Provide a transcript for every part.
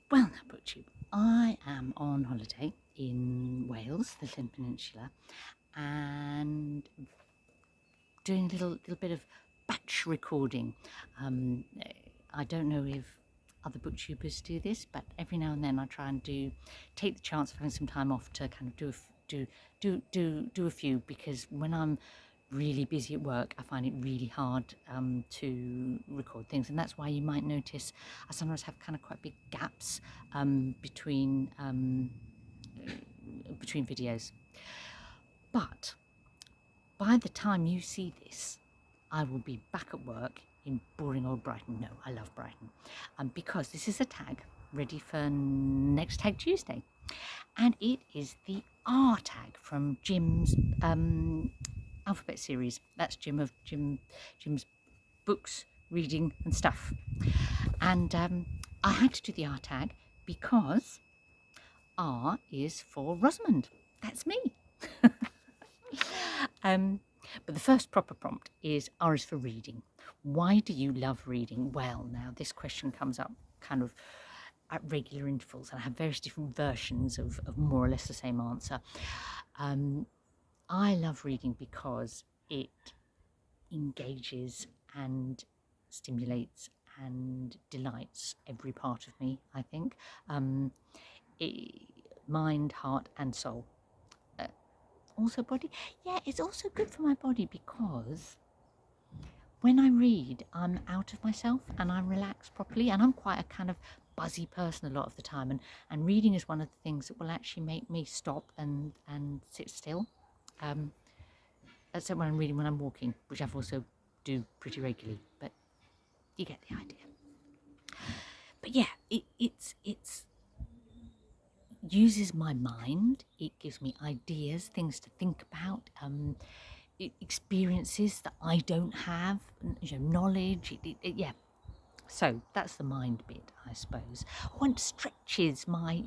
Well, now, BookTube, I am on holiday in Wales, the Llyn Peninsula, and doing a little bit of batch recording. I don't know if other booktubers do this, but every now and then I try and take the chance of having some time off to kind of do a few, because when I'm really busy at work, I find it really hard to record things, and that's why you might notice I sometimes have kind of quite big gaps between videos. But by the time you see this, I will be back at work in boring old Brighton. No, I love Brighton, because this is a tag ready for next Tag Tuesday, and it is the R tag from Jim's alphabet series. That's Jim's books, reading and stuff. And I had to do the R tag because R is for Rosamond. That's me. But the first proper prompt is R is for reading. Why do you love reading? Well, now this question comes up kind of at regular intervals, and I have various different versions of more or less the same answer. I love reading because it engages and stimulates and delights every part of me, I think. Mind, heart and soul. Also body. Yeah, it's also good for my body because when I read, I'm out of myself and I'm relaxed properly, and I'm quite a kind of buzzy person a lot of the time, and reading is one of the things that will actually make me stop and sit still. Except when I'm reading when I'm walking, which I've also do pretty regularly, but you get the idea. But yeah, it's uses my mind. It gives me ideas, things to think about, experiences that I don't have, knowledge. Yeah. So that's the mind bit, I suppose. Or it stretches my,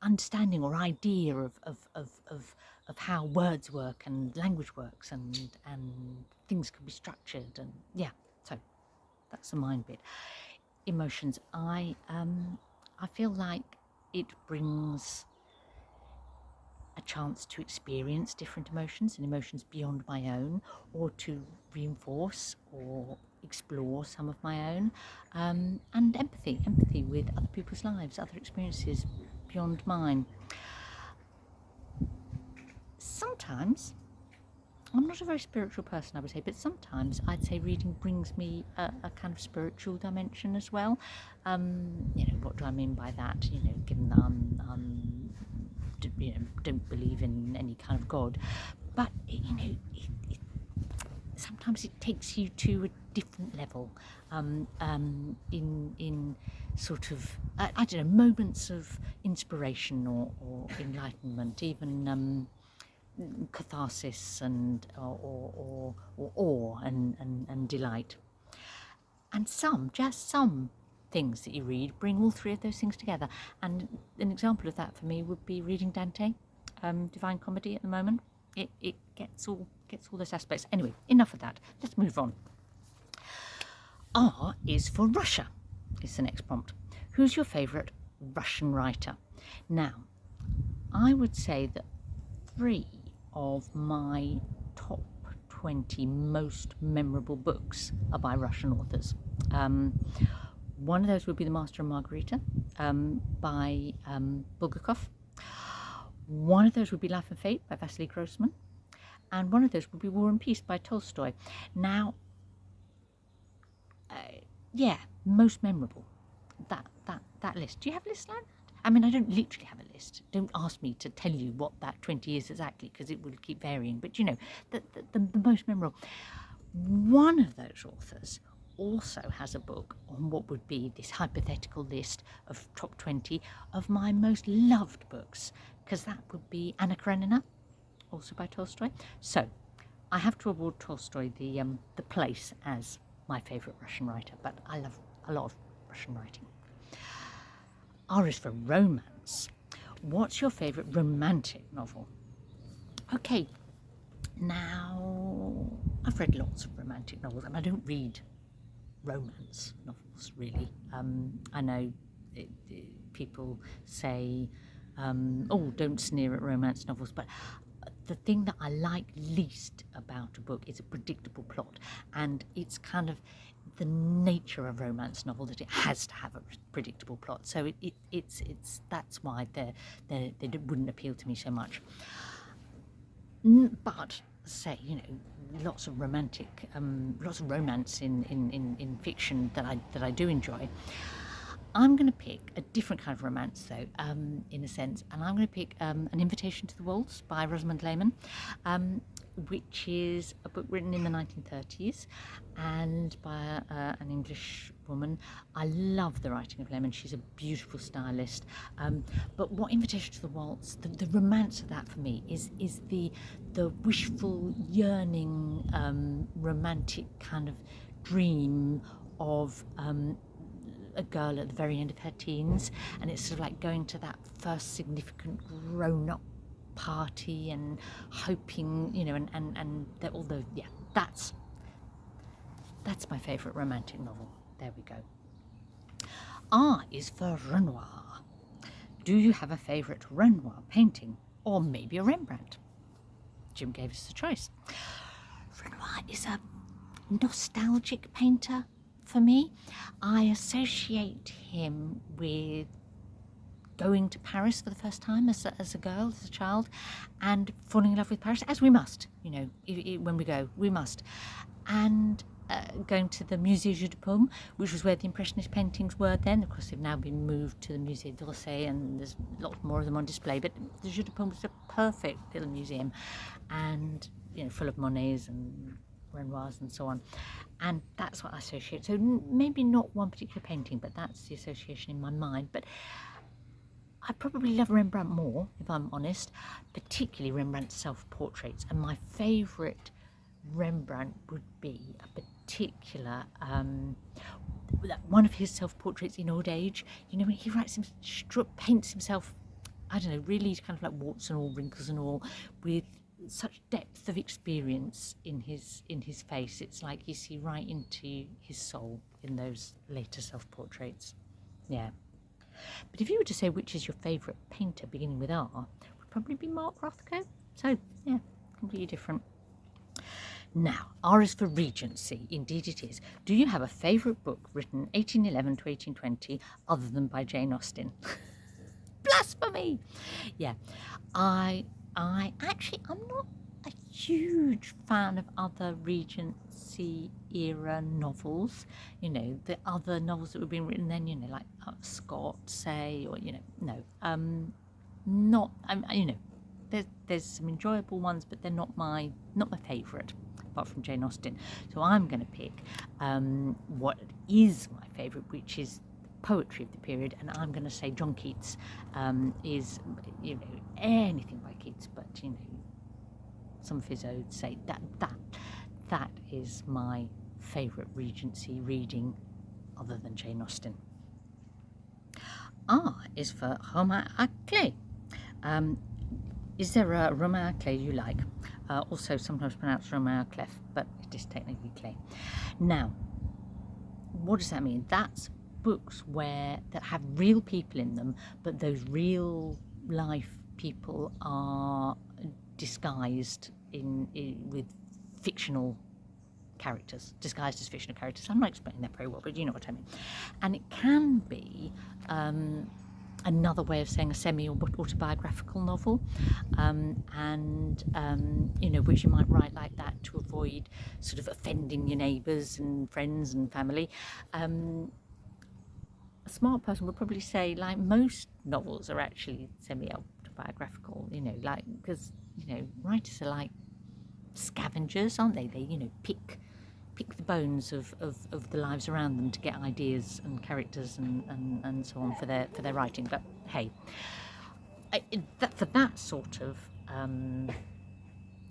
understanding or idea of how words work and language works, and things can be structured, and yeah. So that's the mind bit. Emotions. I feel like it brings a chance to experience different emotions and emotions beyond my own, or to reinforce or explore some of my own, and empathy with other people's lives, other experiences beyond mine. Sometimes, I'm not a very spiritual person, I would say, but sometimes I'd say reading brings me a kind of spiritual dimension as well. What do I mean by that? Given that I'm don't believe in any kind of God, but sometimes it takes you to a different level, in sort of I don't know, moments of inspiration or enlightenment, even catharsis and or awe and delight. And some things that you read bring all three of those things together. And an example of that for me would be reading Dante, Divine Comedy at the moment. It gets all those aspects. Anyway, enough of that. Let's move on. R is for Russia, is the next prompt. Who's your favourite Russian writer? Now, I would say that 3 of my top 20 most memorable books are by Russian authors. One of those would be The Master and Margarita by Bulgakov. One of those would be Life and Fate by Vasily Grossman. And one of those would be War and Peace by Tolstoy. Now, most memorable. That list. Do you have a list like that? I mean, I don't literally have a list. Don't ask me to tell you what that 20 is exactly, because it will keep varying. But the most memorable. One of those authors also has a book on what would be this hypothetical list of top 20 of my most loved books, because that would be Anna Karenina, also by Tolstoy. So I have to award Tolstoy the place as my favourite Russian writer, but I love a lot of Russian writing. R is for romance. What's your favourite romantic novel? Okay, now I've read lots of romantic novels, and I don't read romance novels, really. I know people say, oh, don't sneer at romance novels, but the thing that I like least about a book is a predictable plot, and it's kind of the nature of a romance novel that it has to have a predictable plot. So it's that's why they wouldn't appeal to me so much. But say, lots of romance in fiction that I do enjoy. I'm going to pick a different kind of romance, though, in a sense, and I'm going to pick An Invitation to the Waltz by Rosamund Lehmann, which is a book written in the 1930s and by an English woman. I love the writing of Lehmann. She's a beautiful stylist. But what Invitation to the Waltz, the romance of that for me is the wishful, yearning, romantic kind of dream of a girl at the very end of her teens, and it's sort of like going to that first significant grown-up party and hoping, and all those. Yeah, that's my favourite romantic novel. There we go. R is for Renoir. Do you have a favourite Renoir painting, or maybe a Rembrandt? Jim gave us the choice. Renoir is a nostalgic painter for me. I associate him with going to Paris for the first time as a girl, as a child, and falling in love with Paris, as we must, when we go, we must. And going to the Musée Jeu de Paume, which was where the Impressionist paintings were then. Of course, they've now been moved to the Musée d'Orsay, and there's lots more of them on display, but the Jeu de Paume was a perfect little museum, and full of Monets and Renoirs and so on, and that's what I associate. So maybe not one particular painting, but that's the association in my mind. But I probably love Rembrandt more, if I'm honest, particularly Rembrandt's self-portraits. And my favourite Rembrandt would be a particular one of his self-portraits in old age. When he paints himself, I don't know, really kind of like warts and all, wrinkles and all, with such depth of experience in his face. It's like you see right into his soul in those later self-portraits. Yeah. But if you were to say which is your favourite painter beginning with R, it would probably be Mark Rothko. So yeah, completely different. Now, R is for Regency. Indeed it is. Do you have a favourite book written 1811 to 1820 other than by Jane Austen? Blasphemy! Yeah, I'm not a huge fan of other Regency era novels, the other novels that were being written then, like Scott, say, or there's some enjoyable ones, but they're not my favourite, apart from Jane Austen. So I'm going to pick what is my favourite, which is poetry of the period, and I'm going to say John Keats is, anything by Keats, but some of his odes, say that is my favourite Regency reading other than Jane Austen. R is for Romain Clef. Is there a Romain Clef you like? Also sometimes pronounced Romain Clef, but it is technically Clef. Now, what does that mean? That's books that have real people in them, but those real life people are disguised with fictional characters, disguised as fictional characters. I'm not explaining that very well, but you know what I mean. And it can be another way of saying a semi-autobiographical novel, which you might write like that to avoid sort of offending your neighbours and friends and family. A smart person would probably say, like, most novels are actually semi-autobiographical, because writers are like scavengers, aren't they? They pick the bones of the lives around them to get ideas and characters and so on for their writing. But hey, for that sort of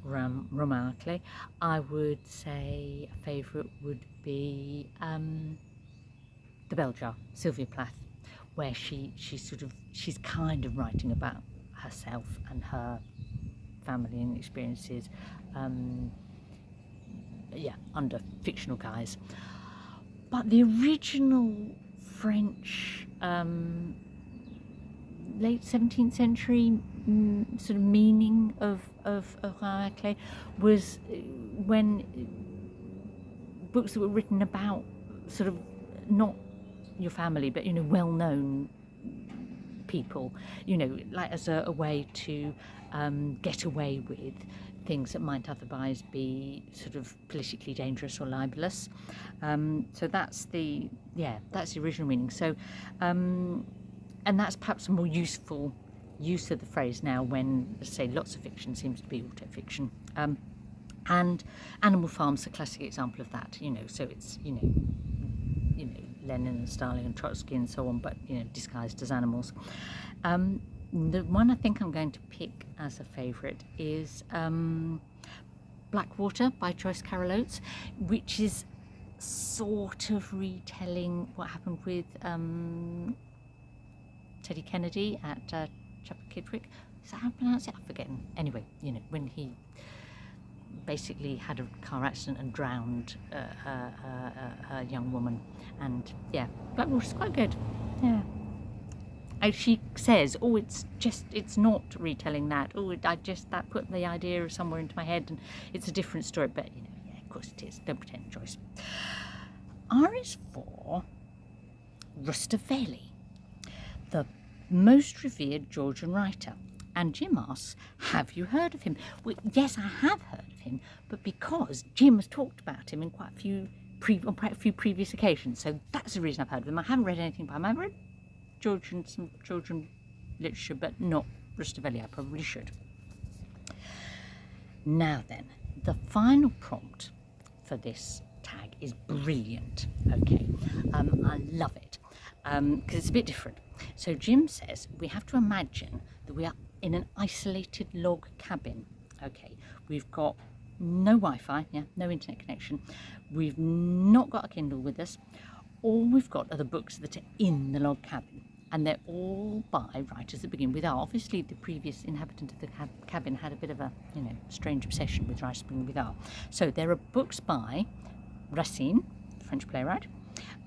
Romain Clef, I would say a favourite would be The Bell Jar, Sylvia Plath, where she's kind of writing about herself and her family and experiences, under fictional guise. But the original French late 17th century sort of meaning of Reichs was when books that were written about sort of not your family, but well-known people, like as a way to get away with things that might otherwise be sort of politically dangerous or libelous. So that's the original meaning. So and that's perhaps a more useful use of the phrase now when, say, lots of fiction seems to be autofiction. And Animal Farm's a classic example of that, so it's, Lenin and Stalin and Trotsky and so on, but, disguised as animals. The one I think I'm going to pick as a favourite is Blackwater by Joyce Carol Oates, which is sort of retelling what happened with Teddy Kennedy at Chapel Kidwick. Is that how I pronounce it? I've forgotten. Anyway, when he basically had a car accident and drowned a young woman. And yeah, Blackwater's quite good. Yeah. She says, it's not retelling that. That put the idea somewhere into my head and it's a different story. But, of course it is. Don't pretend, Joyce. R is for Rustaveli, the most revered Georgian writer. And Jim asks, have you heard of him? Well, yes, I have heard of him, but because Jim has talked about him in on quite a few previous occasions. So that's the reason I've heard of him. I haven't read anything by him. I've read some Georgian literature, but not Rustaveli. I probably should. Now then, the final prompt for this tag is brilliant. Okay, I love it because it's a bit different. So Jim says we have to imagine that we are in an isolated log cabin. Okay, we've got no Wi-Fi, no internet connection. We've not got a Kindle with us. All we've got are the books that are in the log cabin, and they're all by writers that begin with R. Obviously, the previous inhabitant of the cabin had a bit of a strange obsession with writers beginning with R. So there are books by Racine, the French playwright,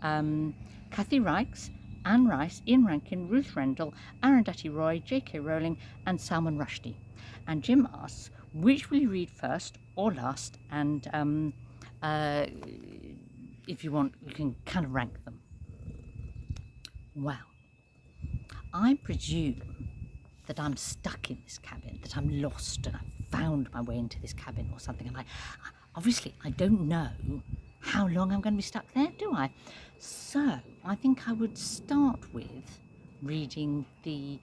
Kathy Reichs, Anne Rice, Ian Rankin, Ruth Rendell, Arundhati Roy, J.K. Rowling, and Salman Rushdie. And Jim asks, which will you read first or last? And if you want, you can kind of rank them. Well, I presume that I'm stuck in this cabin, that I'm lost and I've found my way into this cabin or something. And obviously, I don't know how long I'm going to be stuck there, do I? So I think I would start with reading the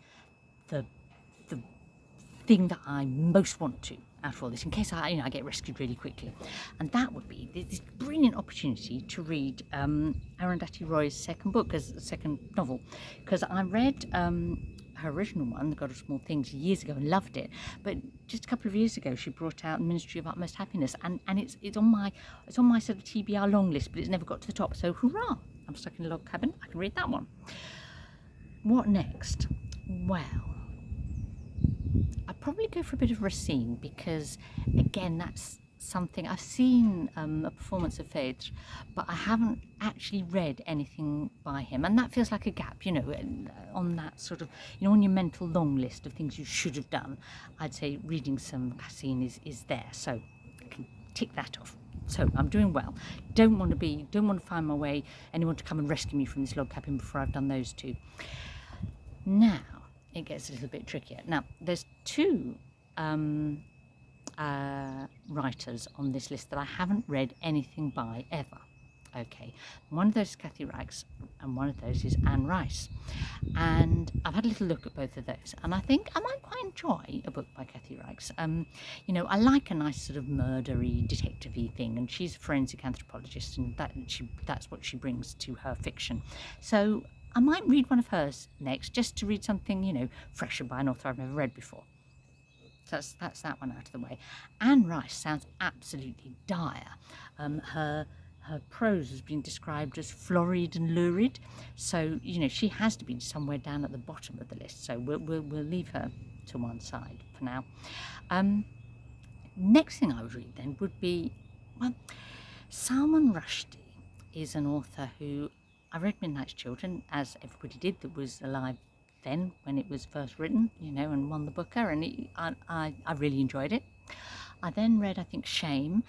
thing that I most want to out of all this, in case I get rescued really quickly, and that would be this brilliant opportunity to read Arundhati Roy's second novel, because I read her original one, The God of Small Things, years ago and loved it, but just a couple of years ago she brought out Ministry of Utmost Happiness, and it's on my sort of TBR long list, but it's never got to the top. So hurrah! I'm stuck in a log cabin. I can read that one. What next? Well, I'd probably go for a bit of Racine, because again, that's something I've seen a performance of Phèdre, but I haven't actually read anything by him, and that feels like a gap, on that sort of, on your mental long list of things you should have done. I'd say reading some Racine is there, so I can tick that off. So I'm doing well. Don't want to find my way, anyone to come and rescue me from this log cabin before I've done those two. Now it gets a little bit trickier. Now there's two writers on this list that I haven't read anything by ever. Okay, one of those is Kathy Reichs and one of those is Anne Rice, and I've had a little look at both of those, and I think I might quite enjoy a book by Kathy Reichs. I like a nice sort of murdery, detective-y thing, and she's a forensic anthropologist, and that's what she brings to her fiction. So I might read one of hers next, just to read something fresher by an author I've never read before. So that's that one out of the way. Anne Rice sounds absolutely dire. Her prose has been described as florid and lurid, so she has to be somewhere down at the bottom of the list. So we'll leave her to one side for now. Next thing I would read then would be Salman Rushdie, is an author who I read Midnight's Children, as everybody did that was alive then when it was first written, and won the Booker, and I really enjoyed it. I then read, I think, Shame,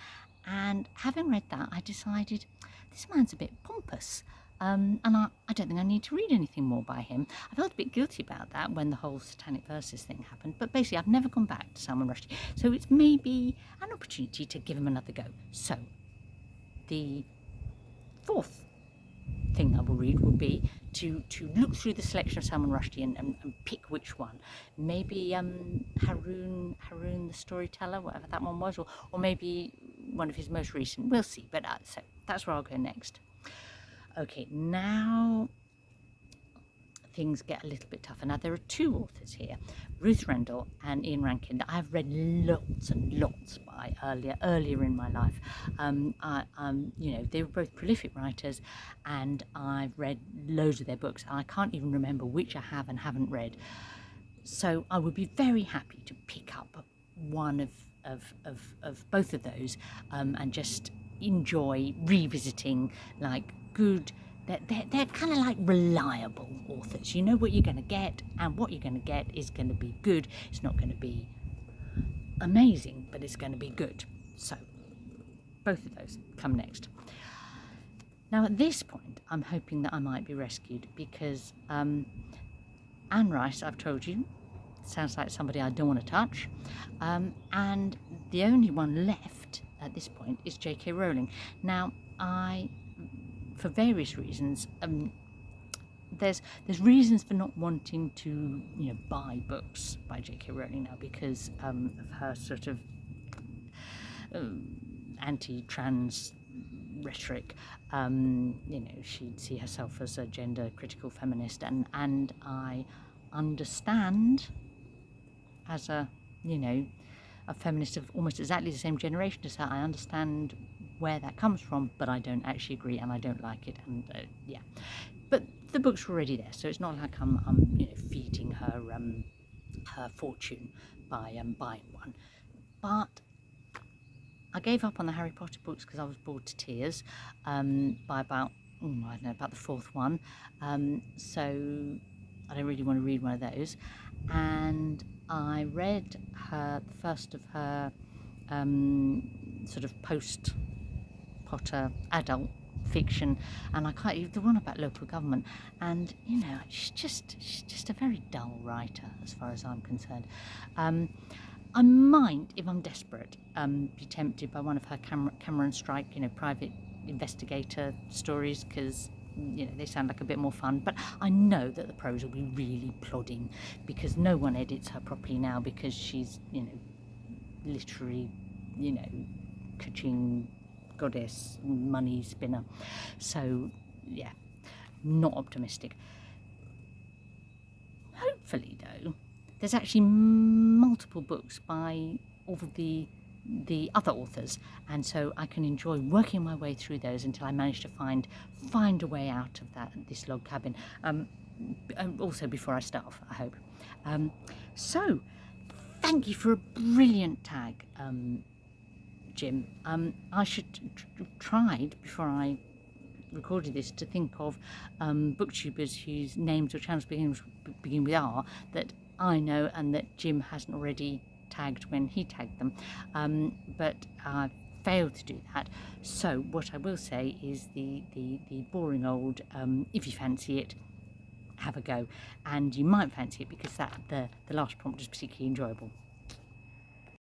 and having read that, I decided this man's a bit pompous. And I don't think I need to read anything more by him. I felt a bit guilty about that when the whole Satanic Verses thing happened. But basically, I've never gone back to Salman Rushdie. So it's maybe an opportunity to give him another go. So the fourth thing I will read will be to look through the selection of Salman Rushdie and pick which one. Maybe Haroun the Storyteller, whatever that one was, or maybe one of his most recent. We'll see. But so that's where I'll go next. Okay, now things get a little bit tougher. Now, there are two authors here, Ruth Rendell and Ian Rankin, that I've read lots and lots by earlier in my life. They were both prolific writers, and I've read loads of their books. I can't even remember which I have and haven't read. So I would be very happy to pick up one of both of those and just enjoy revisiting, like, good. They're kind of like reliable authors. You know what you're going to get, and what you're going to get is going to be good. It's not going to be amazing, but it's going to be good. So both of those come next. Now, at this point, I'm hoping that I might be rescued, because Anne Rice, I've told you, sounds like somebody I don't want to touch, and the only one left at this point is J.K. Rowling. Now, for various reasons, there's reasons for not wanting to buy books by J.K. Rowling now, because of her sort of anti-trans rhetoric. She'd see herself as a gender critical feminist, and I understand, as a feminist of almost exactly the same generation as her, I understand where that comes from, but I don't actually agree, and I don't like it, and but the books were already there, so it's not like I'm feeding her her fortune by buying one. But I gave up on the Harry Potter books because I was bored to tears by about the fourth one, so I don't really want to read one of those. And I read the first of her sort of post-Potter adult fiction, and I can't, the one about local government, and she's just a very dull writer as far as I'm concerned. I might, if I'm desperate, be tempted by one of her Cameron Strike, private investigator stories, because they sound like a bit more fun. But I know that the prose will be really plodding, because no one edits her properly now, because she's literary Kaching goddess, money spinner. So yeah, not optimistic. Hopefully though, there's actually multiple books by all of the other authors, and so I can enjoy working my way through those until I manage to find a way out of this log cabin, also before I starve, I hope. So thank you for a brilliant tag, Jim. I should tried before I recorded this to think of booktubers whose names or channels begin with R that I know and that Jim hasn't already tagged when he tagged them, but I failed to do that. So what I will say is the boring old if you fancy it, have a go, and you might fancy it, because the last prompt was particularly enjoyable.